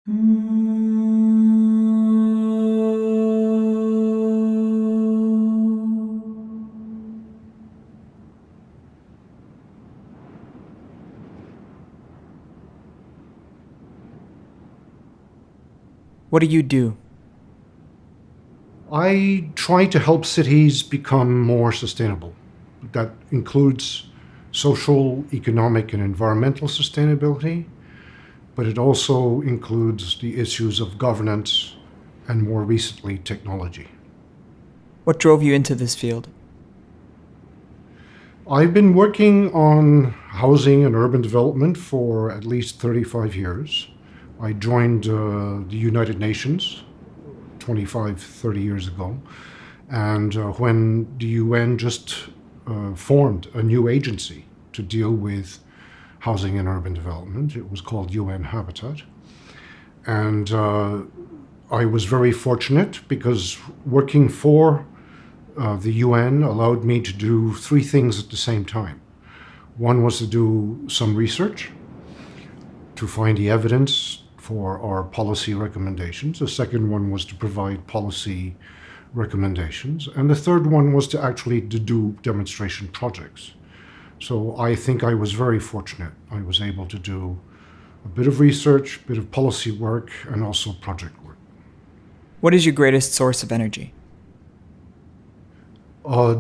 What do you do? I try to help cities become more sustainable. That includes social, economic, and environmental sustainability, but it also includes the issues of governance and, more recently, technology. What drove you into this field? I've been working on housing and urban development for at least 35 years. I joined the United Nations 25, 30 years ago. And when the UN just formed a new agency to deal with housing and urban development, it was called UN Habitat. And I was very fortunate because working for the UN allowed me to do three things at the same time. One was to do some research to find the evidence for our policy recommendations. The second one was to provide policy recommendations. And the third one was to actually do demonstration projects. So I think I was very fortunate. I was able to do a bit of research, a bit of policy work, and also project work. What is your greatest source of energy?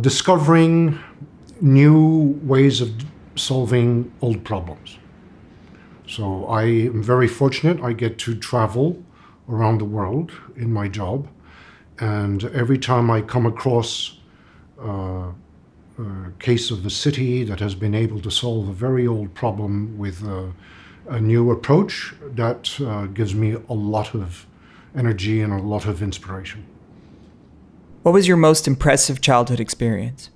Discovering new ways of solving old problems. So I am very fortunate. I get to travel around the world in my job. And every time I come across a case of a city that has been able to solve a very old problem with a new approach, that gives me a lot of energy and a lot of inspiration. What was your most impressive childhood experience?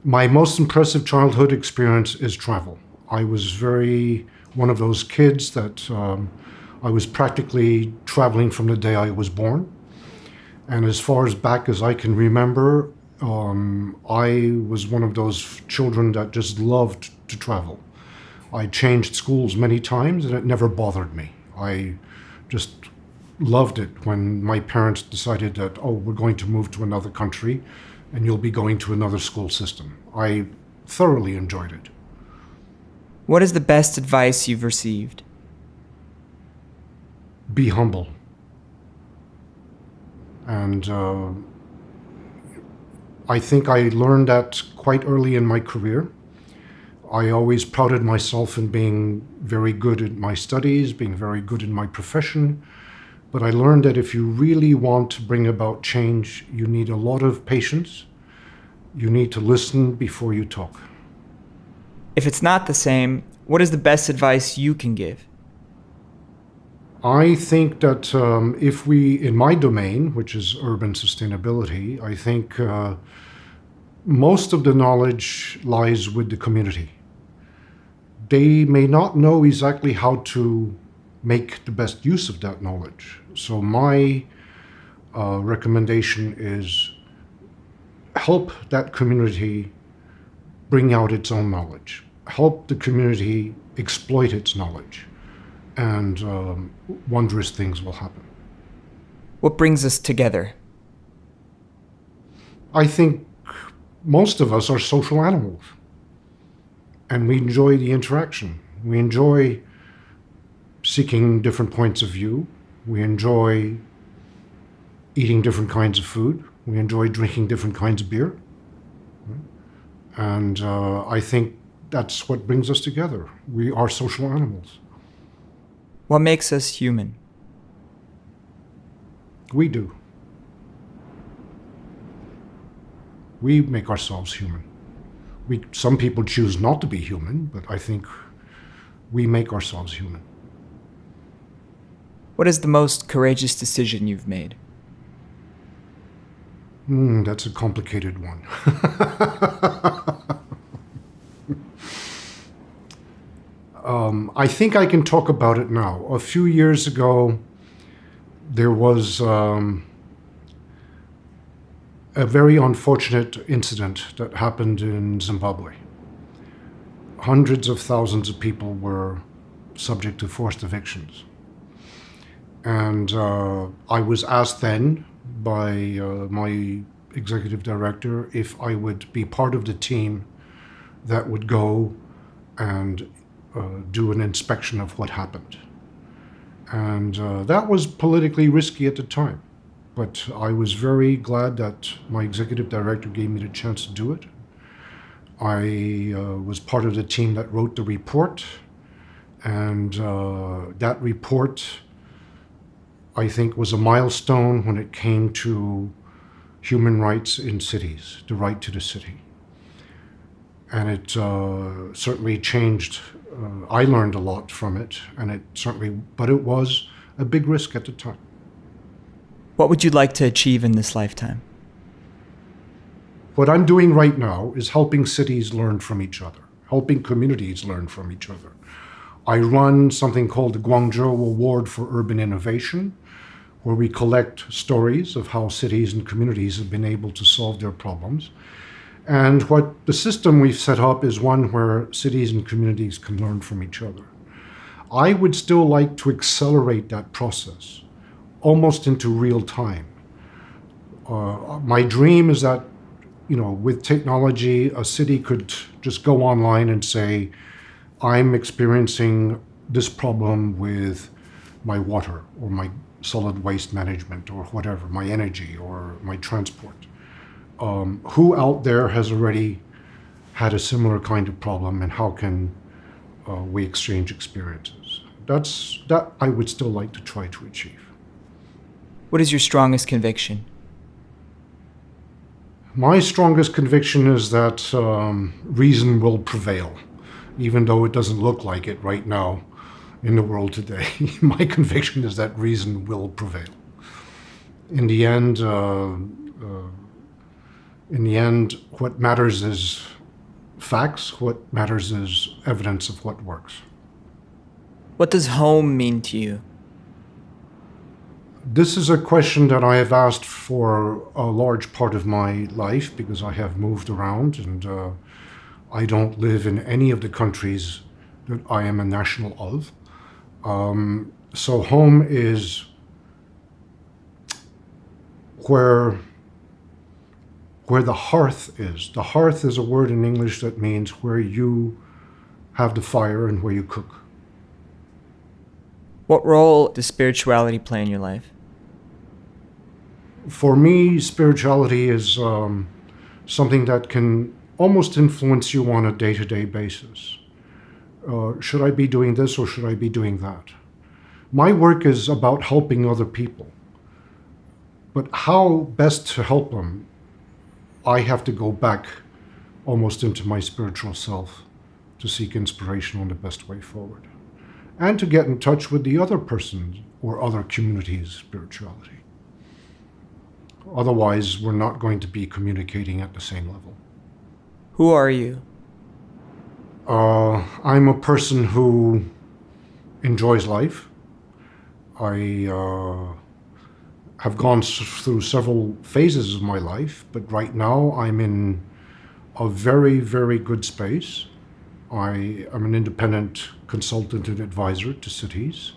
My most impressive childhood experience is travel. I was one of those kids that I was practically traveling from the day I was born. And as far as back as I can remember, I was one of those children that just loved to travel. I changed schools many times and it never bothered me. I just loved it when my parents decided that, oh, we're going to move to another country and you'll be going to another school system. I thoroughly enjoyed it. What is the best advice you've received? Be humble. And I think I learned that quite early in my career. I always prided myself in being very good at my studies, being very good in my profession. But I learned that if you really want to bring about change, you need a lot of patience. You need to listen before you talk. If it's not the same, what is the best advice you can give? I think that if we, in my domain, which is urban sustainability, I think most of the knowledge lies with the community. They may not know exactly how to make the best use of that knowledge. So my recommendation is help that community bring out its own knowledge. Help the community exploit its knowledge. And wondrous things will happen. What brings us together? I think most of us are social animals. And we enjoy the interaction. We enjoy seeking different points of view. We enjoy eating different kinds of food. We enjoy drinking different kinds of beer. And I think that's what brings us together. We are social animals. What makes us human? We do. We make ourselves human. Some people choose not to be human, but I think we make ourselves human. What is the most courageous decision you've made? That's a complicated one. I think I can talk about it now. A few years ago, there was a very unfortunate incident that happened in Zimbabwe. Hundreds of thousands of people were subject to forced evictions. And I was asked then by my executive director if I would be part of the team that would go and do an inspection of what happened. And that was politically risky at the time. But I was very glad that my executive director gave me the chance to do it. I was part of the team that wrote the report. And that report, I think, was a milestone when it came to human rights in cities, the right to the city. And it certainly changed. I learned a lot from it, but it was a big risk at the time. What would you like to achieve in this lifetime? What I'm doing right now is helping cities learn from each other, helping communities learn from each other. I run something called the Guanghzou Award for Urban Innovation, where we collect stories of how cities and communities have been able to solve their problems. And what the system we've set up is one where cities and communities can learn from each other. I would still like to accelerate that process, almost into real time. My dream is that, with technology, a city could just go online and say, I'm experiencing this problem with my water or my solid waste management or whatever, my energy or my transport. Who out there has already had a similar kind of problem, and how can we exchange experiences? That I would still like to try to achieve. What is your strongest conviction? My strongest conviction is that reason will prevail, even though it doesn't look like it right now in the world today. My conviction is that reason will prevail. In the end, what matters is facts. What matters is evidence of what works. What does home mean to you? This is a question that I have asked for a large part of my life because I have moved around and I don't live in any of the countries that I am a national of. So home is where the hearth is. The hearth is a word in English that means where you have the fire and where you cook. What role does spirituality play in your life? For me, spirituality is something that can almost influence you on a day-to-day basis. Should I be doing this or should I be doing that? My work is about helping other people. But how best to help them, I have to go back almost into my spiritual self to seek inspiration on the best way forward. And to get in touch with the other person or other community's spirituality. Otherwise, we're not going to be communicating at the same level. Who are you? I'm a person who enjoys life. I have gone through several phases of my life, but right now I'm in a very, very good space. I am an independent consultant and advisor to cities.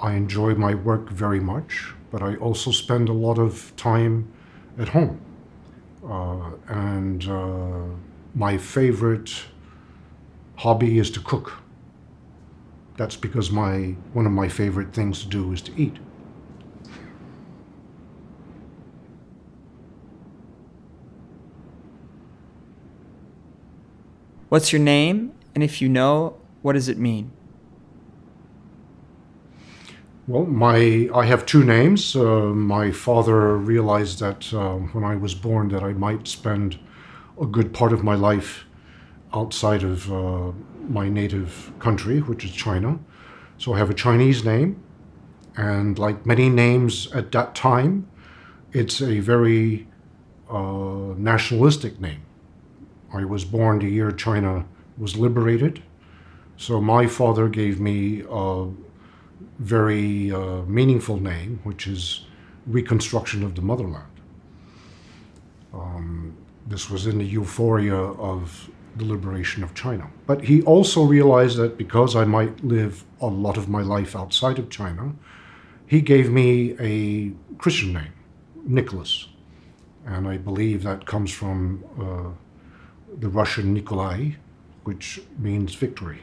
I enjoy my work very much, but I also spend a lot of time at home. My favorite hobby is to cook. That's because one of my favorite things to do is to eat. What's your name? And if you know, what does it mean? Well, I have two names. My father realized that when I was born that I might spend a good part of my life outside of my native country, which is China. So I have a Chinese name, and like many names at that time, it's a very nationalistic name. I was born the year China was liberated, so my father gave me a very meaningful name, which is Reconstruction of the Motherland. This was in the euphoria of the liberation of China. But he also realized that because I might live a lot of my life outside of China, he gave me a Christian name, Nicholas. And I believe that comes from the Russian Nikolai, which means victory.